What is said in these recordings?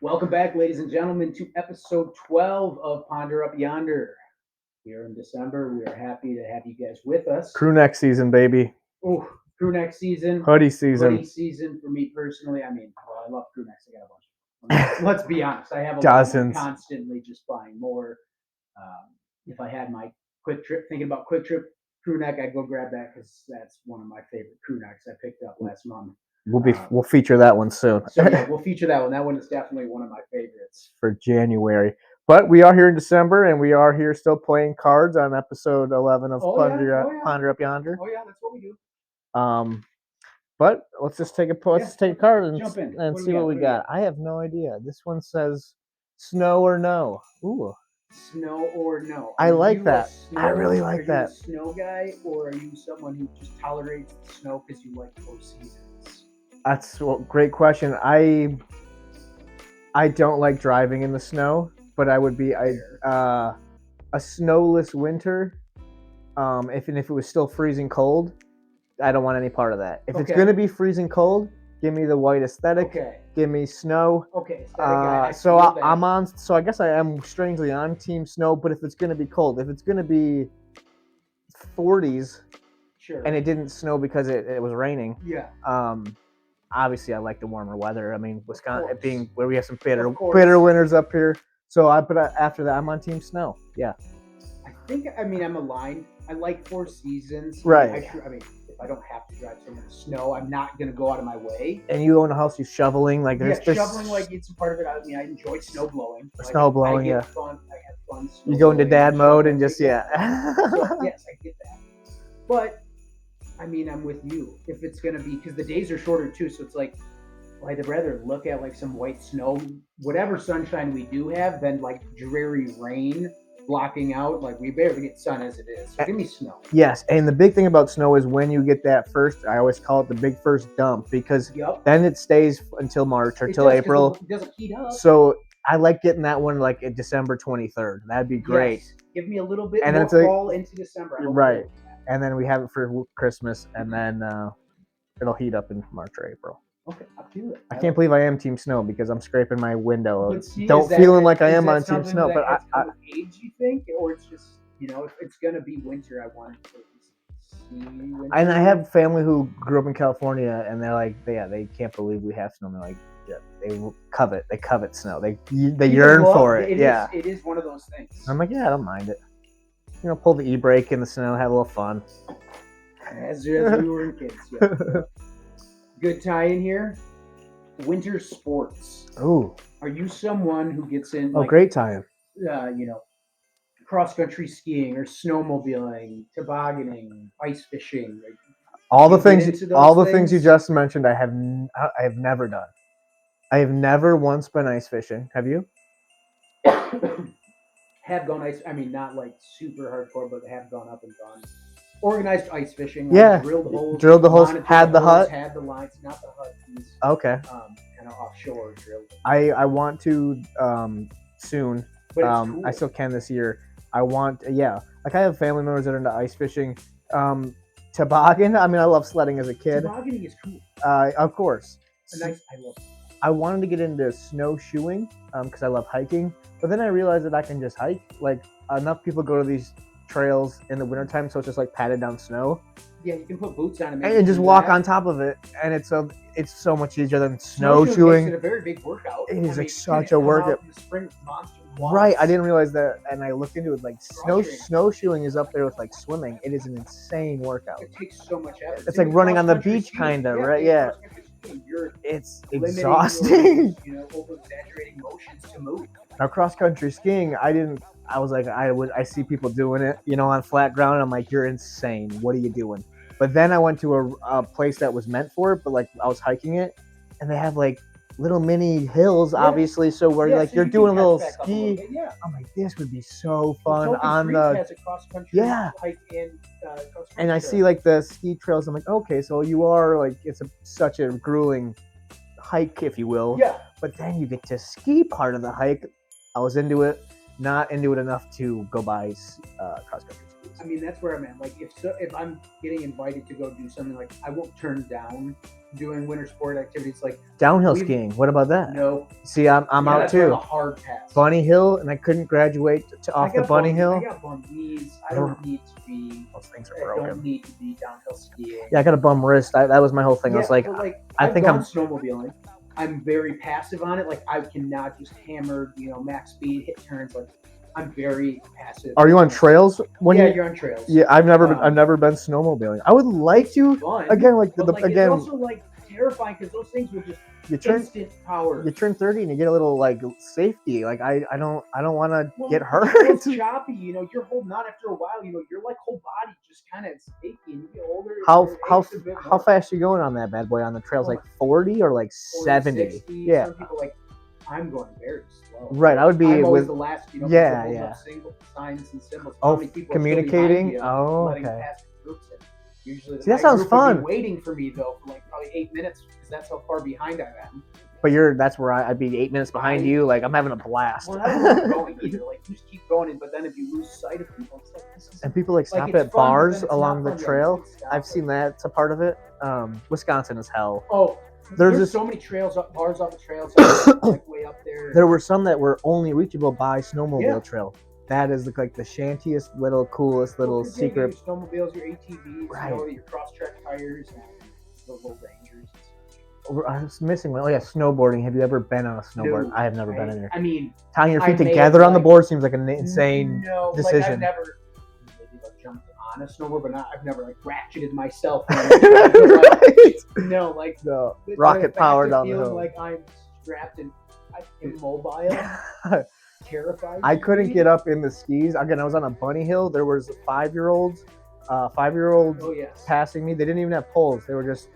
Welcome back, ladies and gentlemen, to episode 12 of Ponder Up Yonder. We are in December. We are happy to have you guys with us. Crew neck season, baby. Oh, crew neck season. Hoodie season. Hoodie season for me personally. I love crew necks. I got a bunch. Let's be honest. I have a Dozens. lot. I'm constantly just buying more. If I had my quick trip, thinking about quick trip crew neck, I'd go grab that because that's one of my favorite crew necks I picked up last month. We'll feature that one soon. So yeah, we'll feature that one. That one is definitely one of my favorites for January. But we are here in December, and we are here still playing cards on episode 11 of Ponder Up Yonder. Oh yeah, that's what we do. But let's just take a card and see what we got. I have no idea. This one says snow or no. Ooh. Snow or no. I like that. I really like that. Are you a snow guy, or are you someone who just tolerates the snow because you like 4 seasons? That's a great question. I don't like driving in the snow, but I would be a snowless winter. If it was still freezing cold, I don't want any part of that. If it's gonna be freezing cold, give me the white aesthetic. Okay. Give me snow. Okay. I'm on. So I guess I am strangely on team snow. But if it's gonna be cold, if it's gonna be 40s, sure, and it didn't snow because it was raining. Yeah. Obviously, I like the warmer weather. I mean, Wisconsin being where we have some bitter winters up here. So after that, I'm on team snow. Yeah. I'm aligned. I like 4 seasons. Right. If I don't have to drive somewhere in the snow, I'm not gonna go out of my way. And you own a house, you shoveling shoveling it's a part of it. I enjoy snow blowing. Snow blowing, I have fun. You go into dad mode and just So, yes, I get that. But I'm with you. If it's gonna be, because the days are shorter too, so it's like, I'd rather look at like some white snow, whatever sunshine we do have, than like dreary rain blocking out. Like, we barely get sun as it is. So give me snow. Yes, and the big thing about snow is when you get that first, I always call it the big first dump, because then it stays until March or till April. It doesn't heat up. So I like getting that one like December 23rd. That'd be great. Yes. Give me a little bit more fall into December. Right. And then we have it for Christmas, and then it'll heat up in March or April. Okay, I'll do it. I can't believe I am team snow because I'm scraping my window. Feeling like I am on team snow. But age, you think, or it's just, if it's gonna be winter, I want to see winter. And I have family who grew up in California, and they're like, they can't believe we have snow. And they're like, yeah, they covet snow. They yearn for it. It is one of those things. I'm like, yeah, I don't mind it. Pull the e-brake in the snow, have a little fun. As we were kids. Yeah. Good tie in here. Winter sports. Ooh. Are you someone who gets in? Great tie-in. Cross country skiing or snowmobiling, tobogganing, ice fishing. All the things you just mentioned, I have never done. I have never once been ice fishing. Have you? Have gone ice. Not like super hardcore, but have gone up and gone. Organized ice fishing. Drilled the holes. Had the hut. Had the lines, not the hut. Okay. Kind of offshore drilled. I want to soon. But it's cool. I still can this year. I want. Yeah. Like, I have family members that are into ice fishing. Toboggan. I love sledding as a kid. Tobogganing is cool. Of course. I love it. I wanted to get into snowshoeing because I love hiking, but then I realized that I can just hike. Like, enough people go to these trails in the wintertime, so it's just like padded down snow. Yeah, you can put boots on and just walk on top of it, and it's so much easier than snowshoeing. Makes it a very big workout. It is such a workout. Right, I didn't realize that, and I looked into it. Like, snowshoeing is up there with like swimming. It is an insane workout. It takes so much effort. It's like running on the beach, kind of, right? Yeah. It's exhausting. Over-exaggerating motions to move. Now, cross-country skiing, I was like, I see people doing it, on flat ground. And I'm like, you're insane. What are you doing? But then I went to a place that was meant for it, but like I was hiking it, and they have like little mini hills, obviously. So where you're doing a little ski. I'm like, this would be so fun on the. Has a cross-country hike and cross-country and I see like the ski trails. I'm like, okay, so you are like, it's such a grueling hike, if you will. Yeah. But then you get to ski part of the hike. I was into it. Not into it enough to go buy cross-country skis. I mean, that's where I'm at. Like, if I'm getting invited to go do something, like I won't turn down doing winter sport activities. Like Downhill skiing. What about that? No. See, I'm out that's too. A hard pass. Bunny Hill, and I couldn't graduate off the Bunny Hill. I got bum knees. I don't need to be. Those things are broken. I don't need to be downhill skiing. Yeah, I got a bum wrist. That was my whole thing. I was like, I think I'm snowmobiling. I'm very passive on it. Like I cannot just hammer, max speed, hit turns. Like I'm very passive. Are you on trails? You're on trails. Yeah, I've never been snowmobiling. I would like to. Again, it's also like terrifying because those things will just instant power. You turn 30 and you get a little like safety. Like I don't want to get hurt. It's choppy. You're holding on after a while. Your like whole body just kind of shaking. You get older. How fast are you going on that bad boy on the trails? Like 40 or like 70? 60. Yeah. Some people I'm going very slow. Right, I would be I'm always with the last. Yeah. Single signs and symbols. Communicating. Okay. Usually, see, that sounds fun. Waiting for me though for like probably 8 minutes because that's how far behind I am. But that's where I'd be 8 minutes behind you. Like I'm having a blast. Well, I don't know going either. Like you just keep going, but then if you lose sight of people, it's like this is. And people stop at bars along the trail. I've seen that. It's a part of it. Wisconsin is hell. Oh. There's so many bars off the trails, like way up there. There were some that were only reachable by snowmobile trail. That is like the shantiest, coolest little secret. Your snowmobiles, your ATVs, right. Your cross-track tires, and the little Rangers. I was missing one. Oh yeah, snowboarding. Have you ever been on a snowboard? No, I have never been in there. I mean, tying your feet together on the board seems like an insane decision. I've never jumped on a snowboard, but I've never ratcheted myself. No, rocket power down the hill. Like I'm strapped and immobile. Terrified. I couldn't get up in the skis. Again, I was on a bunny hill. There was 5-year-olds passing me. They didn't even have poles. They were just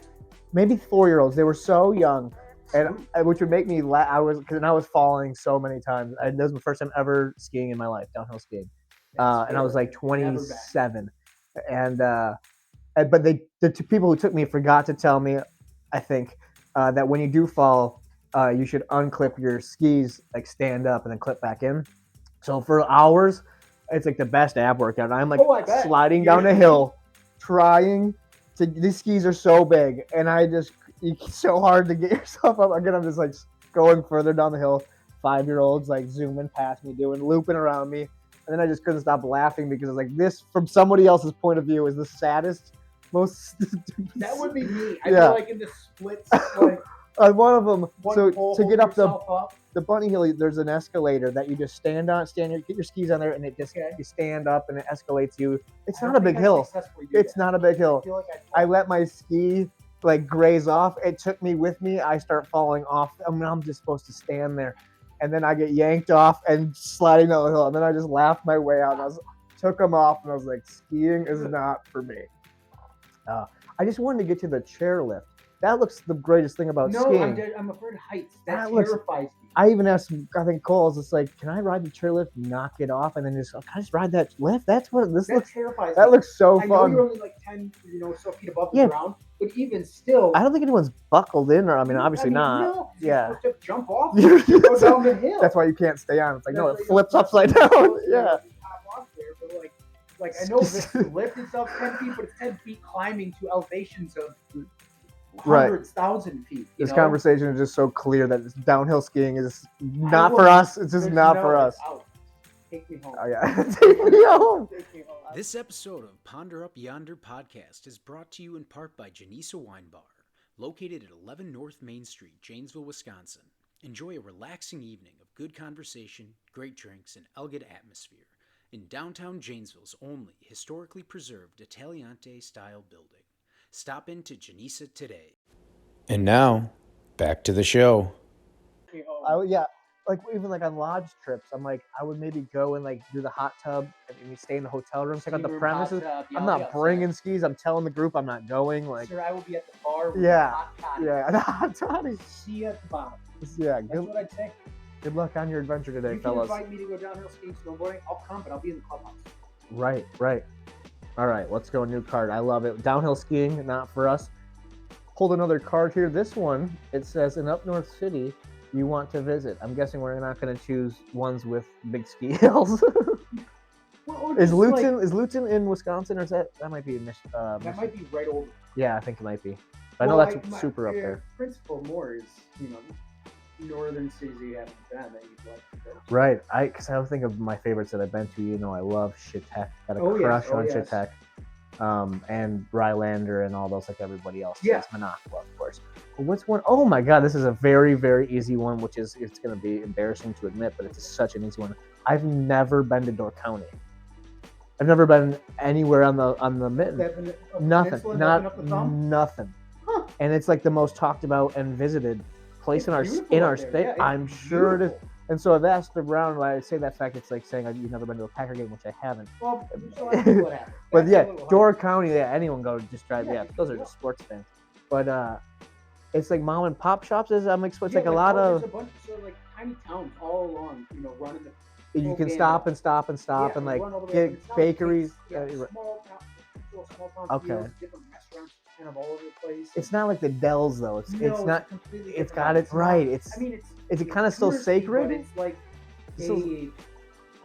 maybe 4-year-olds. They were so young, and which would make me laugh. I was falling so many times. That was the first time ever skiing in my life, downhill skiing. And I was like 27, and but the two people who took me forgot to tell me, I think, that when you do fall, you should unclip your skis, like stand up and then clip back in. So for hours, it's like the best ab workout. I'm like sliding down a hill, trying to. These skis are so big, and it's so hard to get yourself up. Again, I'm just like going further down the hill. 5-year-olds like zooming past me, looping around me, and then I just couldn't stop laughing because it's like this, from somebody else's point of view, is the saddest, most. That would be me. I feel like in the splits, on one of them, so to get up the bunny hill, there's an escalator that you just get your skis on there, and it just you stand up and it escalates you. It's not a big hill. It's not a big hill. I let my ski graze off. It took me with me. I start falling off. I'm just supposed to stand there, and then I get yanked off and sliding down the hill, and then I just laughed my way out. And took them off, and I was like, skiing is not for me. I just wanted to get to the chairlift. That looks the greatest thing about skiing. No, I'm afraid of heights. That terrifies me. I even asked, I think Cole, it's like, can I ride the chairlift, knock it off, and then can I just ride that lift? That's what this looks. Terrifies that me. looks so fun. I know you're only like 10, so feet above the ground, but even still, I don't think anyone's buckled in, or obviously not. No, yeah. You're supposed to jump off, and go down the hill. That's why you can't stay on. It's like, no, it flips upside down. Yeah. Like I know this lift itself 10 feet, but it's 10 feet climbing to elevations of hundreds, 1,000 feet. This conversation is just so clear that downhill skiing is not for us. It's just not for us. Take me home. Oh yeah, take me home. This episode of Ponder Up Yonder podcast is brought to you in part by Janissa Wine Bar, located at 11 North Main Street, Janesville, Wisconsin. Enjoy a relaxing evening of good conversation, great drinks, and elegant atmosphere in downtown Janesville's only historically preserved Italianate-style building. Stop into Janissa today. And now, back to the show. Even on lodge trips, I'm like, I would maybe go and do the hot tub and maybe stay in the hotel room, check out the premises. I'm not bringing skis. I'm telling the group I'm not going. Sir, I will be at the bar with the hot toddy. See you at the bottom. Yeah, that's what I'd say. Good luck on your adventure today, fellas. If you invite me to go downhill skiing, snowboarding, I'll come, but I'll be in the clubhouse. Right. All right, let's go. New card. I love it. Downhill skiing, not for us. Pulled another card here. This one, it says, in up north city you want to visit. I'm guessing we're not going to choose ones with big ski hills. Well, Is just, Luton in Wisconsin, or is that might be in that Michigan? might be right over. Yeah, I think it might be. But Well, I know that's super up there. Principal more is, northern cities you haven't been that you'd like to go to. Right. Because I think of my favorites that I've been to. I love Shitek. Got a crush on Shitek. And Rylander and all those, like everybody else. Yeah. Minocqua, of course. But what's one? Oh my God, this is a very, very easy one, which is, it's going to be embarrassing to admit, but it's such an easy one. I've never been to Door County. I've never been anywhere on the mitten. Nothing. Nothing. Huh. And it's like the most talked about and visited place in our state. Yeah, I'm sure it is. And so I've asked around. When I say that fact, it's like saying you've never been to a Packer game, which I haven't. Well, what happened. But yeah, Door County, anyone go just drive. Yeah, those are just sports fans. But it's like mom and pop shops. It's like a lot of. There's a bunch of like tiny towns all along, running the. You can stop and like get bakeries. Small town Okay. deals, different restaurants, kind of all over the place. It's not like the Dells though. It's not. Completely It's got it right. It's kind of still sacred? But it's like I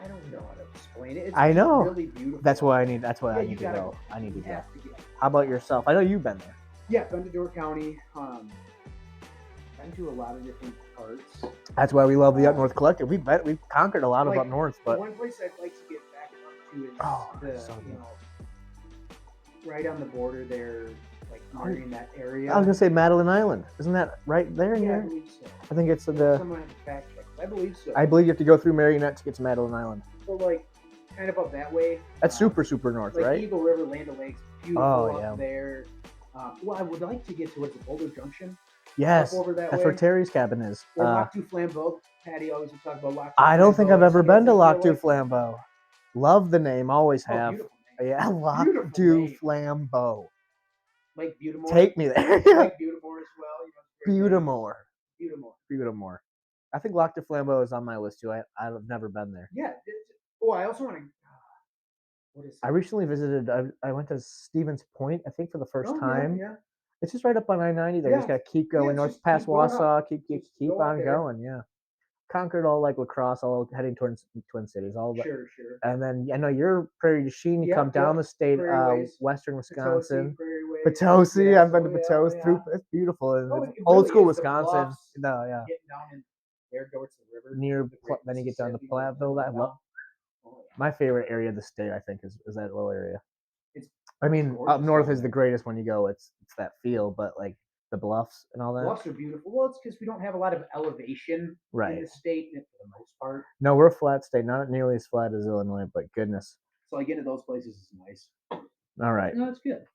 don't know how to explain it. It's I know. Really beautiful. That's why I need. That's why I need to go. I need to go. How about yourself? I know you've been there. Yeah, been to Door County. Been to a lot of different parts. That's why we love the Up North Collective. We've conquered a lot of Up North, but the one place I'd like to get back up to is right on the border there, like near in that area. I was gonna say Madeline Island. Isn't that right there? Yeah, I believe so. I think it's Someone had to fact check. I believe so. I believe you have to go through Marionette to get to Madeline Island. So like, kind of up that way. That's super north, like right? Eagle River, Land O'Lakes, beautiful up there. Well, I would like to get towards the Boulder Junction. Yes, over that's where Terry's cabin is. Or Lac du Flambeau. Patty always would talk about Lac du I don't think I've ever been to Lac du like Flambeau. Love the name, always have. Beautiful name. Yeah, Lac du Flambeau. Lake Butamore. Take me there. Lake Butamore as well. Butamore. I think Lac du Flambeau is on my list too. I've never been there. Yeah. Oh, I also want to. What is it? I recently visited. I went to Stevens Point. I think for the first time. Yeah. It's just right up on I-90 there. You just got to keep going north past Wausau, keep on going, yeah. Conquered all like La Crosse, all heading towards Twin Cities, all that. Sure. And then I know you're Prairie du Chien, you come down the state, western Wisconsin. Potosi, I've been to Potosi. It's beautiful. And old school Wisconsin. No, yeah. Getting down in there, go to the river. Then you get down to Platteville. I love my favorite area of the state, I think, is that little area. I mean, up north is the greatest when you go. It's that feel, but like the bluffs and all that. Bluffs are beautiful. Well, it's because we don't have a lot of elevation in the state for the most part. No, we're a flat state, not nearly as flat as Illinois, but goodness. So I get into those places is nice. All right. No, it's good.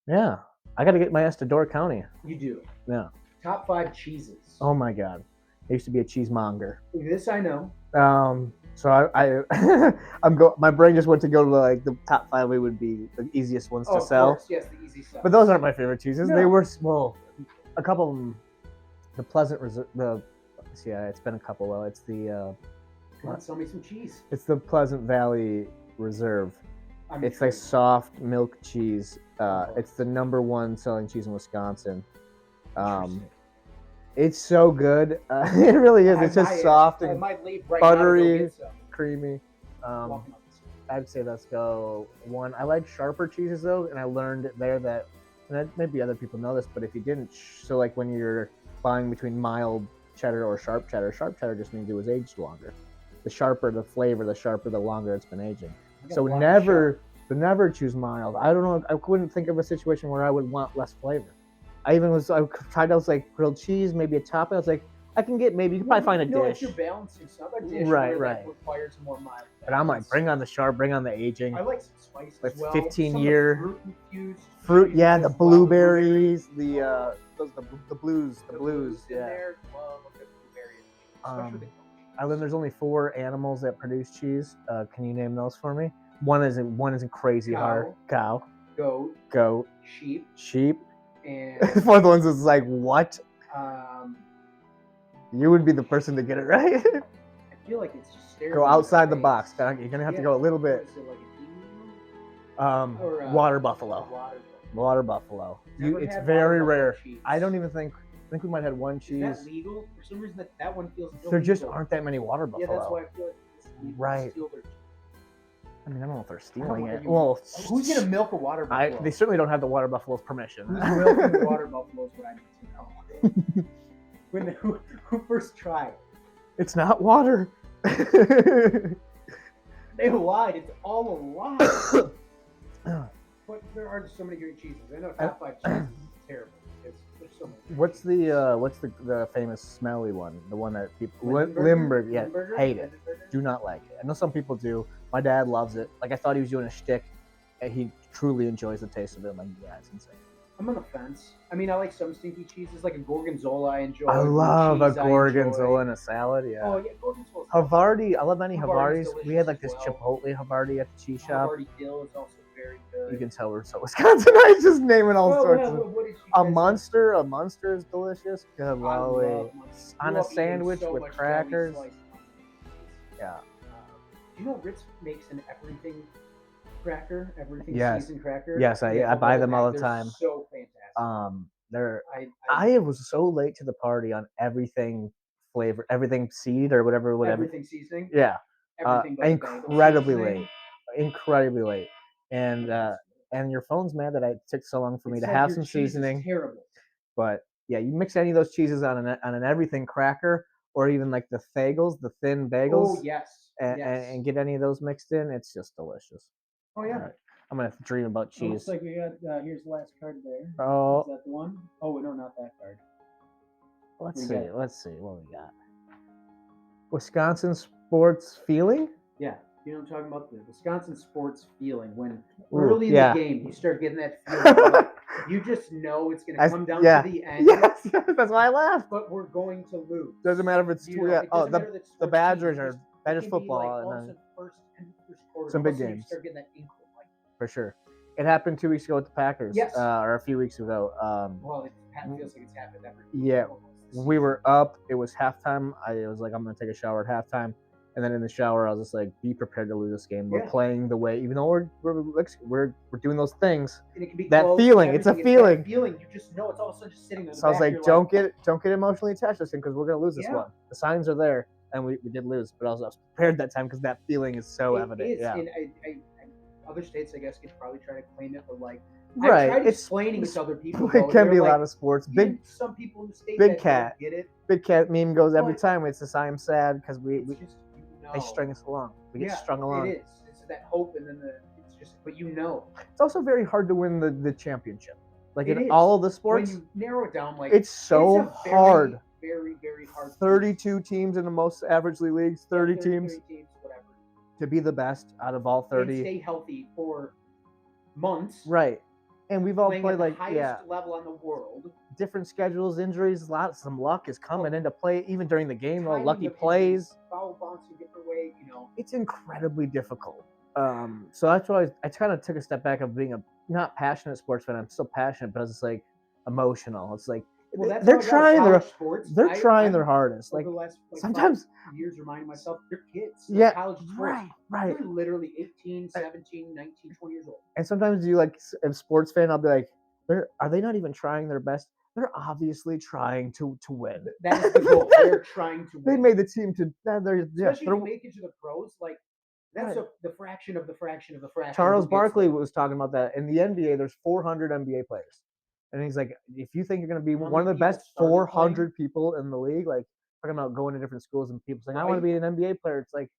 Yeah, I got to get my ass to Door County. You do. Yeah. Top 5 cheeses. Oh my God, I used to be a cheesemonger. This I know. So my brain just went to go to like the top 5 would be the easiest ones to sell. Of course, yes, the easy stuff. But those aren't my favorite cheeses. No. They were small. A couple of them, the Pleasant Reserve. It's been a couple. Well, it's the. Come on, sell me some cheese. It's the Pleasant Valley Reserve. It's like soft milk cheese. It's the #1 selling cheese in Wisconsin. It's so good. It really is. It's just soft and buttery, creamy. I'd say let's go 1. I like sharper cheeses though, and I learned there that, and maybe other people know this, but if you didn't, so like when you're buying between mild cheddar or sharp cheddar just means it was aged longer. The sharper the flavor, the sharper the longer it's been aging. So never choose mild. I don't know. I couldn't think of a situation where I would want less flavor. I tried those like grilled cheese, maybe a topping. I was like, I can get maybe you can probably find a dish. If you're balancing stuff, a dish right. that requires more mild. But I'm like, bring on the sharp, bring on the aging. I like some spice as well. 15-year fruit. Yeah, the blueberries, the blues. Yeah. There's only 4 animals that produce cheese. Can you name those for me? One isn't crazy hard. Cow. Goat. Sheep. And 4th ones is like what? You would be the person to get it right. I feel like it's just go outside the box. You're gonna have to go a little bit. Water buffalo. Water buffalo. It's very rare. I don't even think. I think we might have had one cheese. Is that legal? For some reason, that one feels. There just aren't that many water buffalo. Yeah, that's why I feel like it's legal. Right. I mean, I don't know if they're I don't stealing know, it. Well, who's gonna milk a water buffalo? they certainly don't have the water buffalo's permission. Who's milking the water buffalo is what I need to know. Who first tried? It's not water. They lied. It's all a lie. But there are so many great cheeses. I know top 5 cheeses is terrible. There's so many. What's the famous smelly one? The one that people Limburger? Yeah, Limburger? hate it. Limburger? Do not like it. I know some people do. My dad loves it. Like I thought he was doing a shtick, and he truly enjoys the taste of it. I'm like, yeah, it's insane. I'm on the fence. I mean, I like some stinky cheeses, like a gorgonzola. I enjoy. I love a cheese, I gorgonzola enjoy. in a salad. Yeah. Oh yeah, gorgonzola. Havarti. I love any Havarti's Havartis. We had like this delicious as Chipotle Havarti at the cheese shop. Havarti dill is also very good. You can tell we're so Wisconsinites, just naming all Well, sorts well, of. what did you A guys monster. A monster is delicious. Good I lolly. love Munster. On Grew a up eating sandwich so with much crackers. deli sliced Munster. Yeah. Do you know Ritz makes an everything cracker, everything Yes. seasoned cracker? Yes, I Yeah, buy them all the they're time. So fantastic. They're. I I was so late to the party on everything flavor, everything seed or whatever. everything seasoning. Yeah. Everything but the Incredibly seasoning. late. Incredibly late. And your phone's mad that it took so long for me It to said have your some cheese is seasoning. terrible. But yeah, you mix any of those cheeses on an everything cracker or even like the bagels, the thin bagels. Oh yes. And get any of those mixed in, it's just delicious. Oh yeah. All right. I'm gonna dream about It looks cheese. like we got here's the last card there. Oh. Is that the one? Oh no, not that card. Let's We see. got- Let's see what we got. Wisconsin sports feeling. Yeah. You know what I'm talking about? The Wisconsin sports feeling. When Ooh, early in yeah. the game you start getting that feeling. Like, you just know it's gonna come down to the end. Yes, that's why I laughed. But we're going to lose. Doesn't matter if it's You know, yeah. it Oh, doesn't matter that it's the sports Badgers team, are it Badgers can be, football like, and all of a then sudden first quarter. some all of a big sudden you games. start getting that inkling. Like, for sure. It happened 2 weeks ago with the Packers. Yes. Or a few weeks ago. well, it feels like it's happened every. Yeah. almost this We season. were up. It was halftime. I was like, I'm gonna take a shower at halftime, and then in the shower, I was just like, be prepared to lose this game. We're Yeah. playing the way, even though we're doing those things. And it can be That close, feeling, it's a everything, feeling. That feeling, you just know it's all of a sudden just sitting there. So I was like, don't get emotionally attached to this thing because we're gonna lose this Yeah. one. The signs are there, and we did lose, but I was prepared that time because that feeling is so evident. Is, Yeah. and other states, I guess, could probably try to claim it, but like, Right. I've tried It's explaining it to other people. it though, can they're be a like, lot of sports. even some people in the state Big that cat. don't get it. Big cat meme goes every But- time. It's just I am sad because It's just, they string us along. We get Yeah, strung along. It is. It's that hope, and then it's just, but you know, It's also very hard to win the championship. Like It in is. all of the when sports, you narrow it down, like it's so it's a very, hard. very, very hard. 32 teams in the most averagely leagues, 30 Yeah, teams 30 teams, whatever. to be the best out of all 30. And stay healthy for months. Right. And we've all Playing played at the like highest level on the world. different schedules, injuries, some luck is coming into play even during the game. Timing Lucky of plays. injuries, foul bouncing different way, you know. It's incredibly difficult. So that's why I kind of took a step back of being a not passionate sports fan. I'm still passionate, but it's just like emotional. It's like Well, that's they're how I got trying college sports. they're trying I'm their hardest. Like over the last sometimes 5 years reminding myself they're kids. Yeah, They're college sports. right. They're literally 18, 17, 19, 20 years old. And sometimes you like a sports fan, I'll be like, are they not even trying their best? They're obviously trying to win. That is the goal. They're trying to They win. made the team to. They're Especially if you make it to the pros, like that's Right. the fraction of the fraction of the fraction. Charles who gets Barkley there. was talking about that in the NBA. There's 400 NBA players, and he's like, if you think you're going to be How one of many the best people started 400 people in the league, like talking about going to different schools and people saying, I want to Right. be an NBA player. It's like,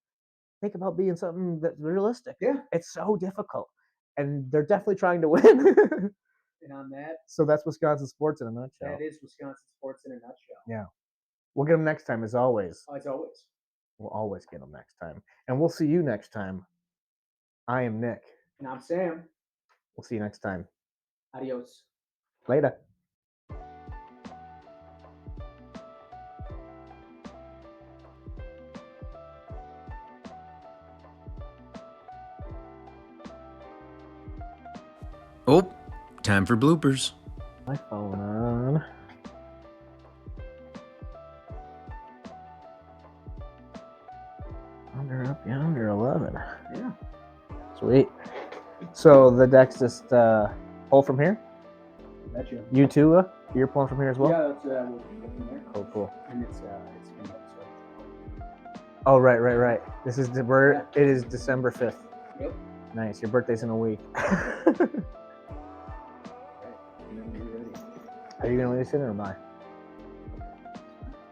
think about being something that's realistic. Yeah. It's so difficult, and they're definitely trying to win. And on that, So that's Wisconsin sports in a nutshell. that is Wisconsin sports in a nutshell. Yeah. We'll get them next time, as always. As always. We'll always get them next time. And we'll see you next time. I am Nick. And I'm Sam. We'll see you next time. Adios. Later. Oh, time for bloopers. My phone on. Yonder up yonder 11. Yeah. Sweet. So the deck's just pull from here. Betcha. You too. You're pulling from here as well. Yeah, that's we'll go from there. Cool. And it's been so. Oh right. This is it is December 5th. Yep. Nice. Your birthday's in a week. Are you gonna listen or am I?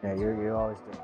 Yeah, you always do.